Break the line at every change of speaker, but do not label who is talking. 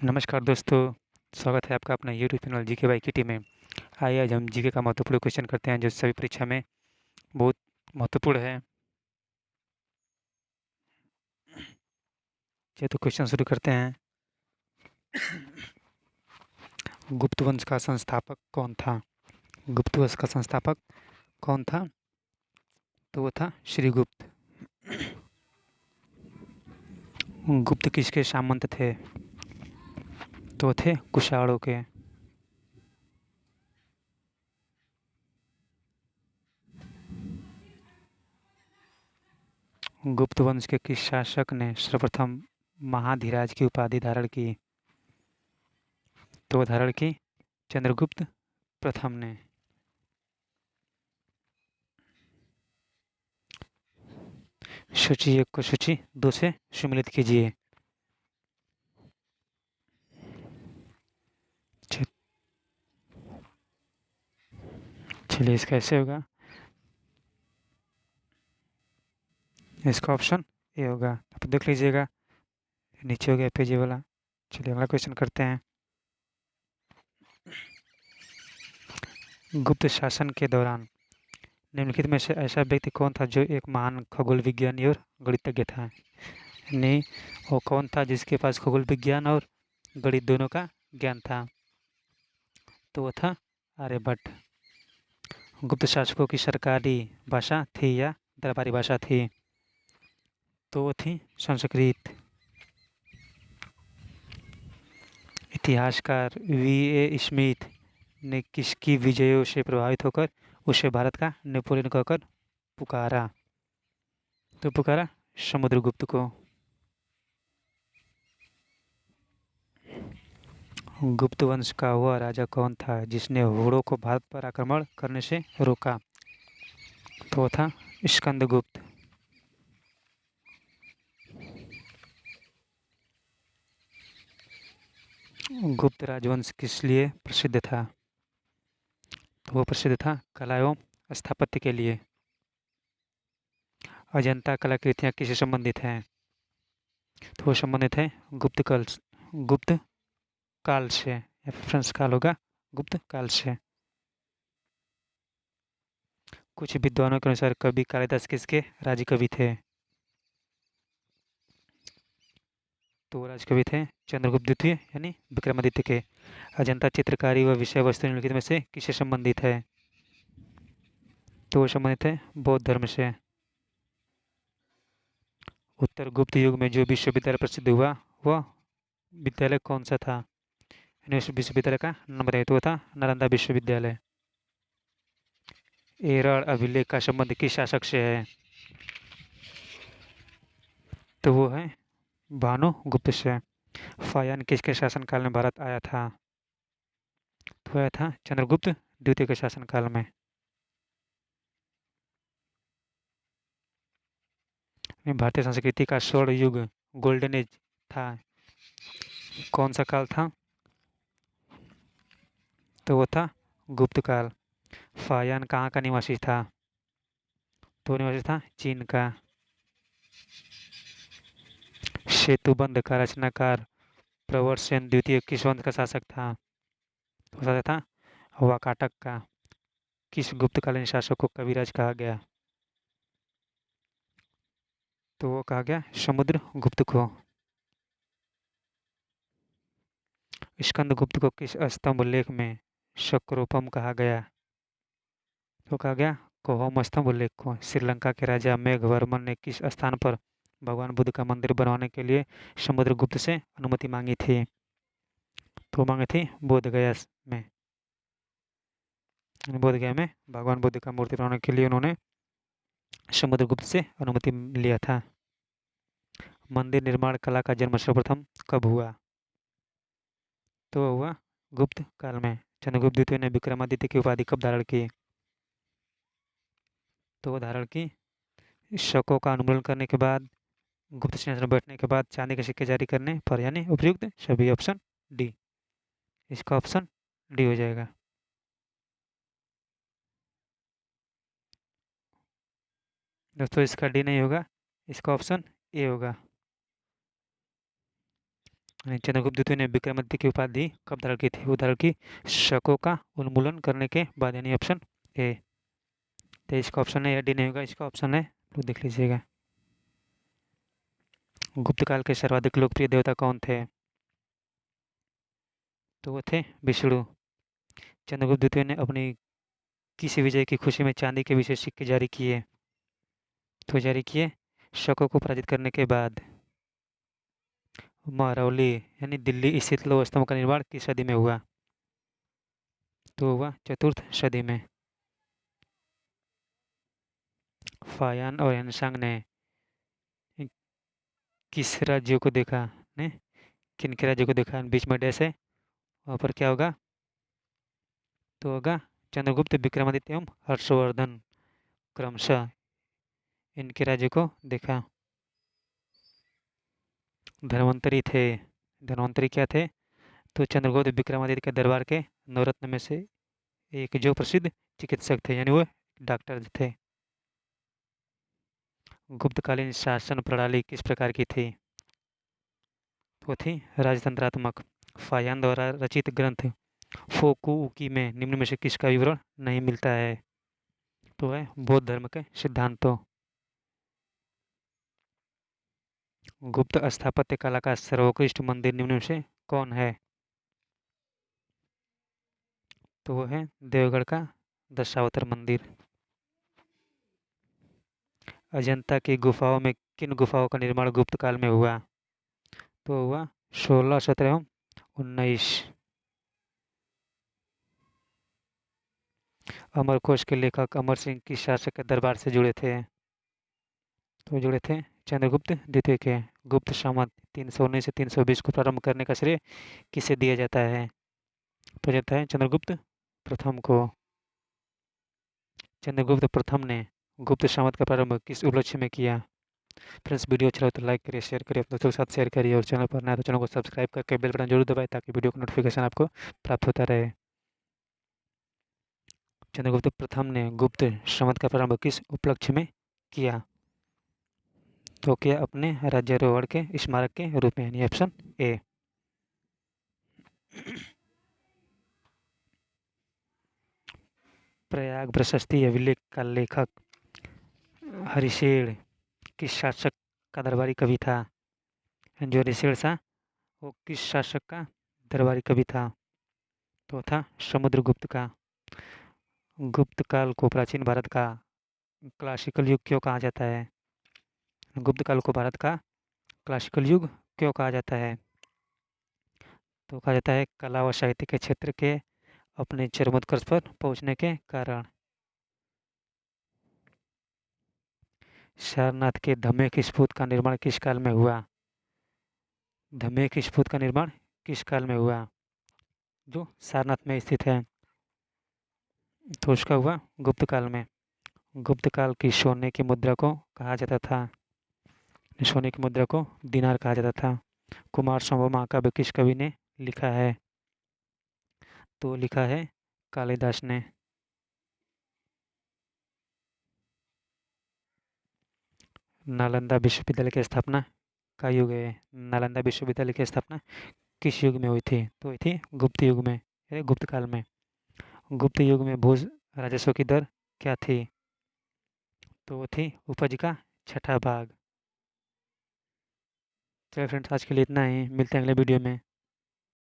नमस्कार दोस्तों, स्वागत है आपका अपना YouTube channel GK by kitty में। आइए आज हम जीके का महत्वपूर्ण क्वेश्चन करते हैं जो सभी परीक्षा में बहुत महत्वपूर्ण है। चलिए तो क्वेश्चन शुरू करते हैं। गुप्त वंश का संस्थापक कौन था? गुप्त वंश का संस्थापक कौन था? तो वो था श्रीगुप्त। गुप्त किसके सामंत थे? तो थे कुषाणों के। गुप्त वंश के किस शासक ने सर्वप्रथम महाधिराज की उपाधि धारण की? तो धारण की चंद्रगुप्त प्रथम ने। सूची 1 को सूची 2 से सम्मिलित कीजिए। चलिए इसका ऐसे होगा, इसका ऑप्शन ए होगा। आप देख लीजिएगा, नीचे हो गया पेज वाला। चलिए अगला क्वेश्चन करते हैं। गुप्त शासन के दौरान निम्नलिखित में से ऐसा व्यक्ति कौन था जो एक महान खगोल विज्ञानी और गणितज्ञ था? नहीं, वो कौन था जिसके पास खगोल विज्ञान और गणित दोनों का ज्ञान था? तो वो था आर्यभट्ट। गुप्त शासकों की सरकारी भाषा थी या दरबारी भाषा थी? तो वो थी संस्कृत। इतिहासकार वी.ए. स्मिथ ने किसकी विजयों से प्रभावित होकर उसे भारत का नेपोलियन कहकर पुकारा? तो पुकारा समुद्रगुप्त को। गुप्त वंश का वह राजा कौन था जिसने होड़ों को भारत पर आक्रमण करने से रोका? तो वो था स्कंदगुप्त। गुप्त राजवंश किस लिए प्रसिद्ध था? तो वो प्रसिद्ध था कला एवं स्थापत्य के लिए। अजंता कलाकृतियाँ किससे संबंधित हैं? तो वो संबंधित है गुप्त काल से, या फ्रेंच काल होगा, गुप्त काल से। कुछ विद्वानों के अनुसार कवि कालिदास किसके राजकवि थे? तो राजकवि थे चंद्रगुप्त द्वितीय यानी विक्रमादित्य के। अजंता चित्रकारी व विषय वस्तु निम्नलिखित में से किससे संबंधित है? तो वो संबंधित है बौद्ध धर्म से। उत्तर गुप्त युग में जो विश्वविद्यालय प्रसिद्ध हुआ वह विद्यालय कौन सा था? यानी उस विश्वविद्यालय का नाम बताइए। तो वो था नालंदा विश्वविद्यालय। एरड़ अभिलेख का संबंध किस शासक से है? तो वो है भानुगुप्त से। फायान किसके शासनकाल में भारत आया था? तो आया था चंद्रगुप्त द्वितीय के शासनकाल में। भारतीय संस्कृति का स्वर्ण युग गोल्डन एज था, कौन सा काल था? तो वो था गुप्त काल। फायान कहाँ का निवासी था? तो निवासी था चीन का। सेतुबंध का रचनाकार प्रवरसेन द्वितीय किस वंश का शासक था? तो शासक था वाकाटक का। किस गुप्तकालीन शासक को कविराज कहा गया? तो वो कहा गया समुद्रगुप्त को। स्कंदगुप्त को किस स्तंभ लेख में शक्रोपम कहा गया? तो कहा गया कोहोम स्तंभ लेख को। श्रीलंका के राजा मेघवर्मन ने किस स्थान पर भगवान बुद्ध का मंदिर बनवाने के लिए समुद्रगुप्त से अनुमति मांगी थी? तो मांगी थी बोध गया में। बोध गया में भगवान बुद्ध का मूर्ति बनाने के लिए उन्होंने समुद्रगुप्त से अनुमति लिया था। मंदिर निर्माण कला का जन्म सर्वप्रथम कब हुआ? तो हुआ गुप्त काल में। चंद्रगुप्त द्वितीय ने विक्रमादित्य की उपाधि कब धारण की? तो वो धारण की शकों का उन्मूलन करने के बाद, गुप्त सिंहासन पर बैठने के बाद, चांदी के सिक्के जारी करने पर, यानी उपयुक्त सभी। Option D. इसका ऑप्शन डी हो जाएगा। दोस्तों इसका डी नहीं होगा, इसका ऑप्शन ए होगा। चंद्रगुप्त द्वितीय ने विक्रमादित्य की उपाधि कब धारण की थी? वो धारण की शकों का उन्मूलन करने के बाद, यानी ऑप्शन ए। तो इसका ऑप्शन है या डी नहीं होगा, इसका ऑप्शन है, तो देख लीजिएगा। गुप्त काल के सर्वाधिक लोकप्रिय देवता कौन थे? तो वो थे विष्णु। चंद्रगुप्त द्वितीय ने अपनी किसी विजय की खुशी में चांदी के विशेष सिक्के जारी किए? तो जारी किए शकों को पराजित करने के बाद। महरौली यानी दिल्ली स्थित लौह स्तंभ का निर्माण किस सदी में हुआ? तो हुआ चतुर्थ सदी में। फायान और यानसांग ने किस राज्यों को देखा? ने किन के राज्यों को देखा? बीच में डैश है, वहाँ पर क्या होगा? तो होगा चंद्रगुप्त, विक्रमादित्य एवं हर्षवर्धन, क्रमशः इनके राज्य को देखा। धन्वंतरी थे। धन्वंतरी क्या थे? तो चंद्रगुप्त विक्रमादित्य के दरबार के नवरत्न में से एक जो प्रसिद्ध चिकित्सक थे, यानी वो डॉक्टर थे। गुप्तकालीन शासन प्रणाली किस प्रकार की थी? वो थी राजतंत्रात्मक। फायान द्वारा रचित ग्रंथ फोकुउकी में निम्न में से किसका विवरण नहीं मिलता है? तो है बौद्ध धर्म के सिद्धांतों। गुप्त स्थापत्य कला का सर्वोत्कृष्ट मंदिर निम्न में से कौन है? तो वो है देवगढ़ का दशावतार मंदिर। अजंता की गुफाओं में किन गुफाओं का निर्माण गुप्त काल में हुआ? तो हुआ 16, 17 एवं 19। अमरकोश के लेखक अमर सिंह किस शासक के दरबार से जुड़े थे? तो जुड़े थे चंद्रगुप्त द्वितीय के। गुप्त संवत 319 से 320 को प्रारंभ करने का श्रेय किसे दिया जाता है? तो जाता है चंद्रगुप्त प्रथम को। चंद्रगुप्त प्रथम ने गुप्त संवत का प्रारंभ किस उपलक्ष्य में किया? फ्रेंड्स, वीडियो अच्छा लगे तो लाइक करिए, शेयर करिए, अपने दोस्तों के साथ शेयर करिए, और चैनल पर नया तो चैनल को सब्सक्राइब करके बेल बटन जरूर दबाएं ताकि वीडियो का नोटिफिकेशन आपको प्राप्त होता रहे। चंद्रगुप्त प्रथम ने गुप्त संवत का प्रारंभ किस उपलक्ष्य में किया? तो किया अपने राज्यारोहण के स्मारक के रूप में, यानी ऑप्शन ए। प्रयाग प्रशस्ति अभिलेख का लेखक हरिशेन किस शासक का दरबारी कवि था? जो हरिशेन था वो किस शासक का दरबारी कवि था? तो था समुद्रगुप्त का। गुप्त काल को प्राचीन भारत का क्लासिकल युग क्यों कहा जाता है? गुप्त काल को भारत का क्लासिकल युग क्यों कहा जाता है? तो कहा जाता है कला व साहित्य के क्षेत्र के अपने चरमोत्कर्ष पर पहुंचने के कारण। सारनाथ के धमेख स्फूत का निर्माण किस काल में हुआ? धमेख स्फूत का निर्माण किस काल में हुआ? जो सारनाथ में स्थित है, तो उसका हुआ गुप्त काल में। गुप्त काल की सोने की मुद्रा को कहा जाता था? सोने की मुद्रा को दिनार कहा जाता था। कुमार संभव महाकाव्य किस कवि ने लिखा है? तो लिखा है कालिदास ने। नालंदा विश्वविद्यालय की स्थापना का युग है? नालंदा विश्वविद्यालय की स्थापना किस युग में हुई थी? तो हुई थी गुप्त युग में, यानी गुप्त काल में। गुप्त युग में भूज राजस्व की दर क्या थी? तो वो थी उपज का छठा भाग। चलिए फ्रेंड्स, आज के लिए इतना ही, मिलते हैं अगले वीडियो में।